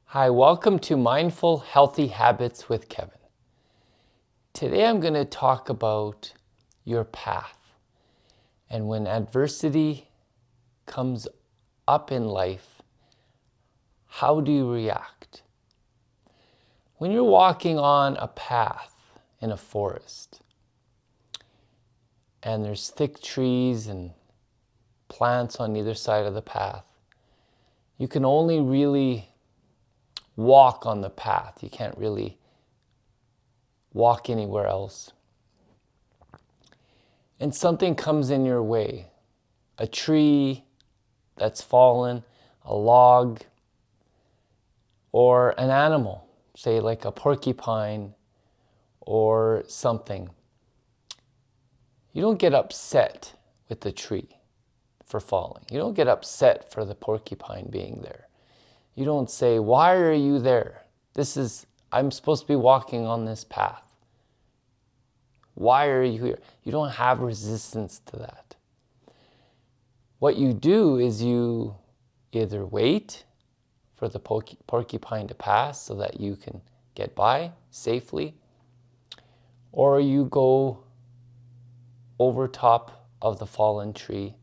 Hi, welcome to Mindful Healthy Habits with Kevin. Today I'm going to talk about your path and when adversity comes up in life, how do you react? When you're walking on a path in a forest and there's thick trees and plants on either side of the path, you can only really walk on the path. You can't really walk anywhere else. And something comes in your way, a tree that's fallen, a log, or an animal, say like a porcupine or something. You don't get upset with the tree for falling. You don't get upset for the porcupine being there. You don't say, "Why are you there? I'm supposed to be walking on this path. Why are you here?" You don't have resistance to that. What you do is you either wait for the porcupine to pass so that you can get by safely, or you go over top of the fallen tree.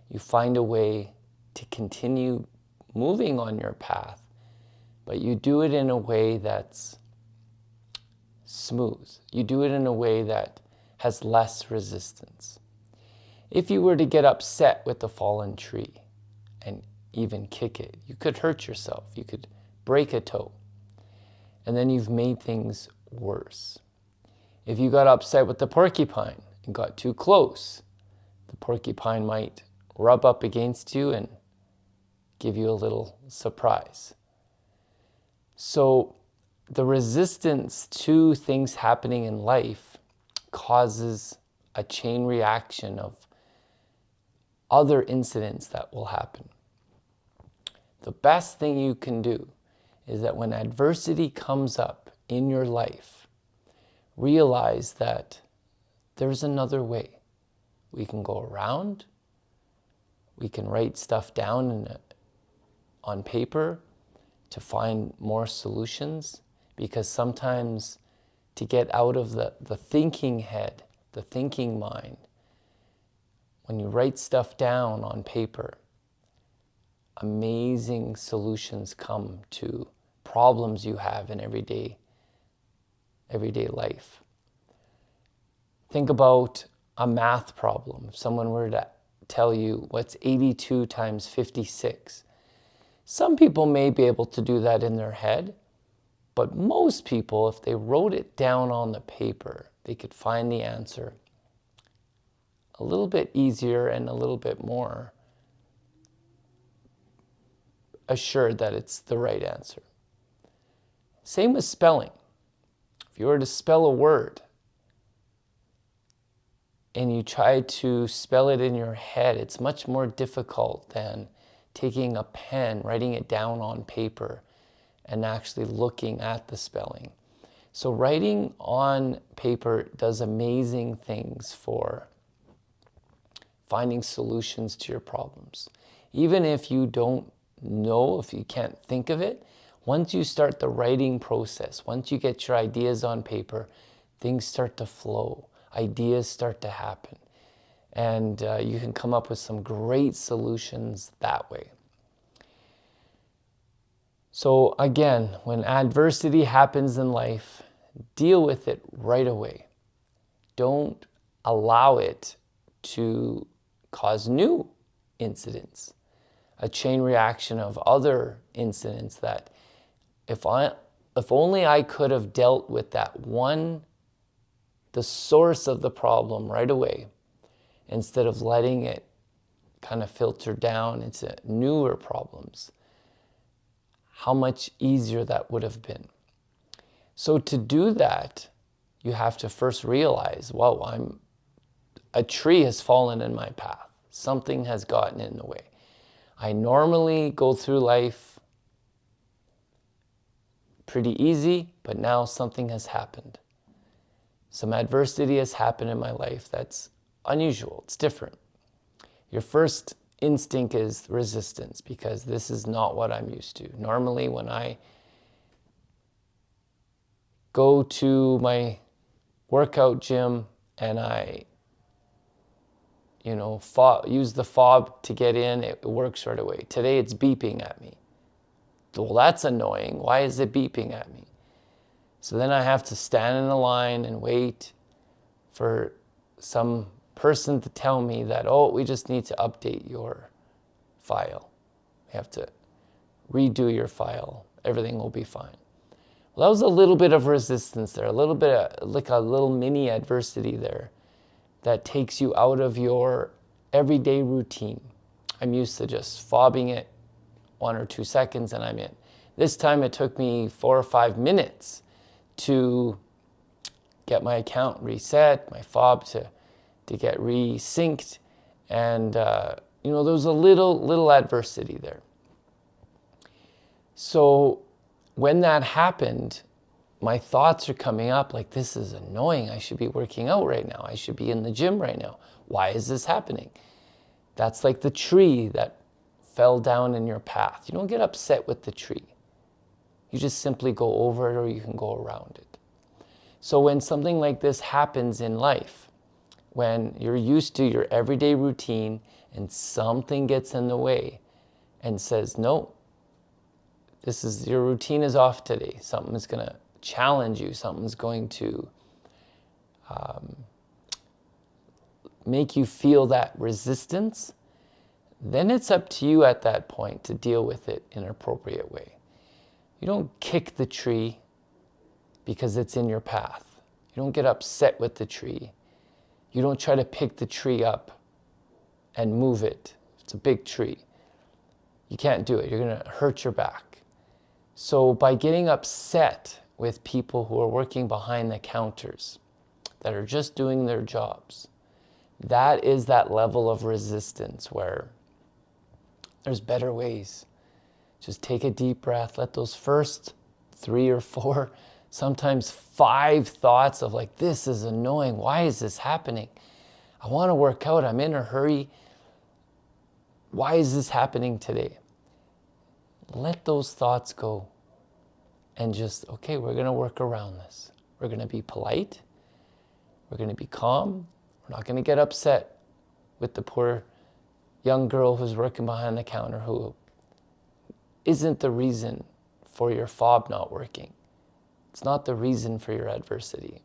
You find a way to continue moving on your path, but you do it in a way that's smooth. You do it in a way that has less resistance. If you were to get upset with the fallen tree and even kick it, you could hurt yourself. You could break a toe. And then you've made things worse. If you got upset with the porcupine and got too close, the porcupine might rub up against you and give you a little surprise. So the resistance to things happening in life causes a chain reaction of other incidents that will happen. The best thing you can do is that when adversity comes up in your life, realize that there's another way. We can go around, we can write stuff down on paper to find more solutions, because sometimes to get out of the thinking head, the thinking mind, when you write stuff down on paper, amazing solutions come to problems you have in everyday life. Think about a math problem. If someone were to tell you what's 82 times 56, some people may be able to do that in their head, but most people, if they wrote it down on the paper, they could find the answer a little bit easier and a little bit more assured that it's the right answer. Same with spelling. If you were to spell a word and you try to spell it in your head, it's much more difficult than taking a pen, writing it down on paper, and actually looking at the spelling. So writing on paper does amazing things for finding solutions to your problems. Even if you don't know, if you can't think of it, once you start the writing process, once you get your ideas on paper, things start to flow, ideas start to happen, and you can come up with some great solutions that way. So again, when adversity happens in life, deal with it right away. Don't allow it to cause new incidents, a chain reaction of other incidents that if only I could have dealt with that one, the source of the problem right away, instead of letting it kind of filter down into newer problems, how much easier that would have been. So to do that, you have to first realize, whoa, a tree has fallen in my path. Something has gotten in the way. I normally go through life pretty easy, but now something has happened. Some adversity has happened in my life that's unusual. It's different. Your first instinct is resistance, because this is not what I'm used to. Normally when I go to my workout gym and I, use the fob to get in, it works right away. Today it's beeping at me. Well, that's annoying. Why is it beeping at me? So then I have to stand in a line and wait for some person to tell me that, oh, we just need to update your file. We have to redo your file. Everything will be fine. Well, that was a little bit of resistance there, a little bit of, like a little mini adversity there that takes you out of your everyday routine. I'm used to just fobbing it 1 or 2 seconds and I'm in. This time it took me 4 or 5 minutes to get my account reset, my fob to get resynced, and there was a little adversity there. So when that happened, my thoughts are coming up like, this is annoying. I should be working out right now. I should be in the gym right now. Why is this happening? That's like the tree that fell down in your path. You don't get upset with the tree. You just simply go over it or you can go around it. So when something like this happens in life, when you're used to your everyday routine and something gets in the way and says, no, your routine is off today. Something's going to challenge you. Something's going to make you feel that resistance. Then it's up to you at that point to deal with it in an appropriate way. You don't kick the tree because it's in your path. You don't get upset with the tree. You don't try to pick the tree up and move it. It's a big tree. You can't do it. You're going to hurt your back. So by getting upset with people who are working behind the counters, that are just doing their jobs, that is that level of resistance where there's better ways. Just take a deep breath. Let those first 3 or 4, sometimes 5 thoughts of like, this is annoying. Why is this happening? I want to work out. I'm in a hurry. Why is this happening today? Let those thoughts go and just, okay, we're going to work around this. We're going to be polite. We're going to be calm. We're not going to get upset with the poor young girl who's working behind the counter who isn't the reason for your fob not working. It's not the reason for your adversity.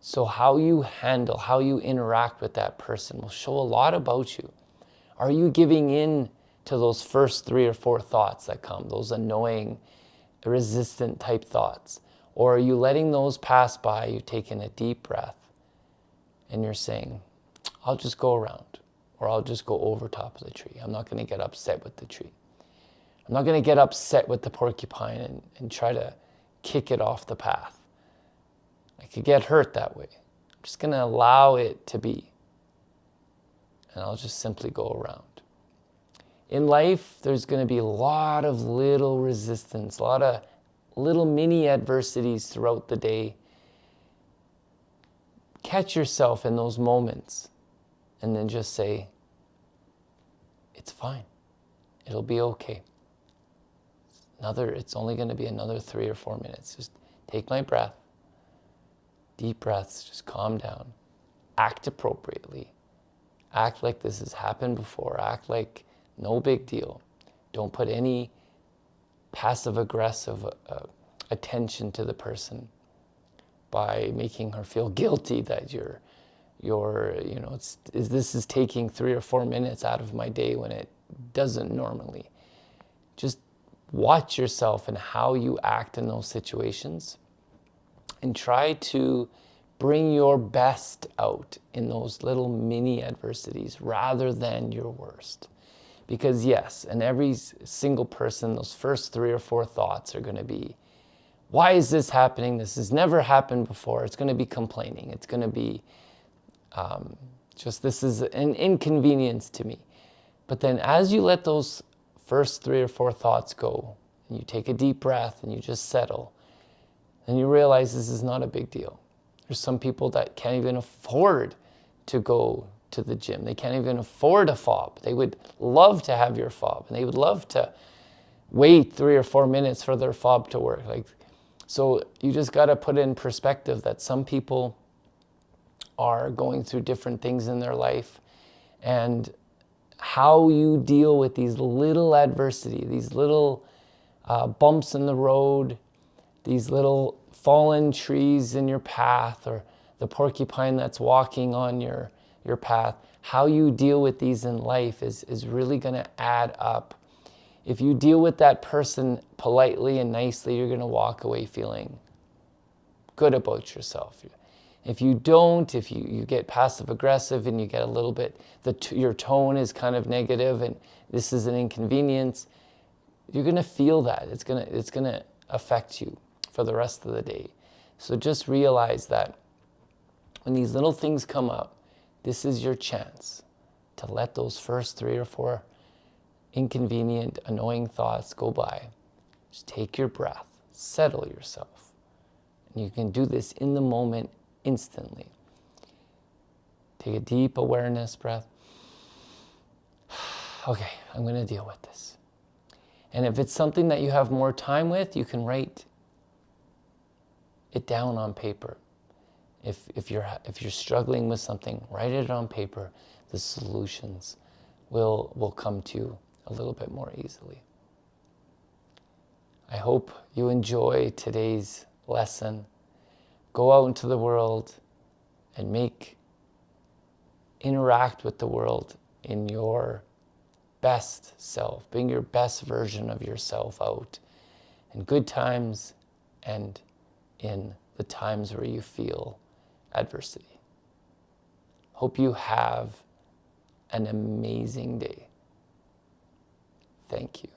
So how you handle, how you interact with that person will show a lot about you. Are you giving in to those first 3 or 4 thoughts that come, those annoying, resistant type thoughts? Or are you letting those pass by, you taking a deep breath, and you're saying, I'll just go around, or I'll just go over top of the tree. I'm not going to get upset with the tree. I'm not going to get upset with the porcupine and try to kick it off the path. I could get hurt that way. I'm just going to allow it to be. And I'll just simply go around. In life, there's going to be a lot of little resistance, a lot of little mini adversities throughout the day. Catch yourself in those moments and then just say, it's fine. It'll be okay. It's only going to be another 3 or 4 minutes. Just take my breath, deep breaths, just calm down, act appropriately, act like this has happened before, act like no big deal. Don't put any passive-aggressive attention to the person by making her feel guilty that this is taking 3 or 4 minutes out of my day when it doesn't normally. Just watch yourself and how you act in those situations and try to bring your best out in those little mini adversities rather than your worst. Because yes, in every single person, those first 3 or 4 thoughts are going to be, why is this happening? This has never happened before. It's going to be complaining. It's going to be this is an inconvenience to me. But then as you let those first 3 or 4 thoughts go, and you take a deep breath and you just settle, and you realize this is not a big deal. There's some people that can't even afford to go to the gym. They can't even afford a fob. They would love to have your fob, and they would love to wait 3 or 4 minutes for their fob to work. Like, So you just got to put in perspective that some people are going through different things in their life, and how you deal with these little adversity, these little bumps in the road, these little fallen trees in your path, or the porcupine that's walking on your path, how you deal with these in life is really going to add up. If you deal with that person politely and nicely, you're going to walk away feeling good about yourself. If you don't, if you get passive aggressive and you get a little bit, your tone is kind of negative and this is an inconvenience, you're going to feel that. It's going to affect you for the rest of the day. So just realize that when these little things come up, this is your chance to let those first 3 or 4 inconvenient, annoying thoughts go by. Just take your breath, settle yourself. And you can do this in the moment, instantly. Take a deep awareness breath. Okay, I'm going to deal with this. And if it's something that you have more time with, you can write it down on paper. If you're struggling with something, write it on paper. The solutions will come to you a little bit more easily. I hope you enjoy today's lesson. Go out into the world and interact with the world in your best self. Bring your best version of yourself out in good times and in the times where you feel adversity. Hope you have an amazing day. Thank you.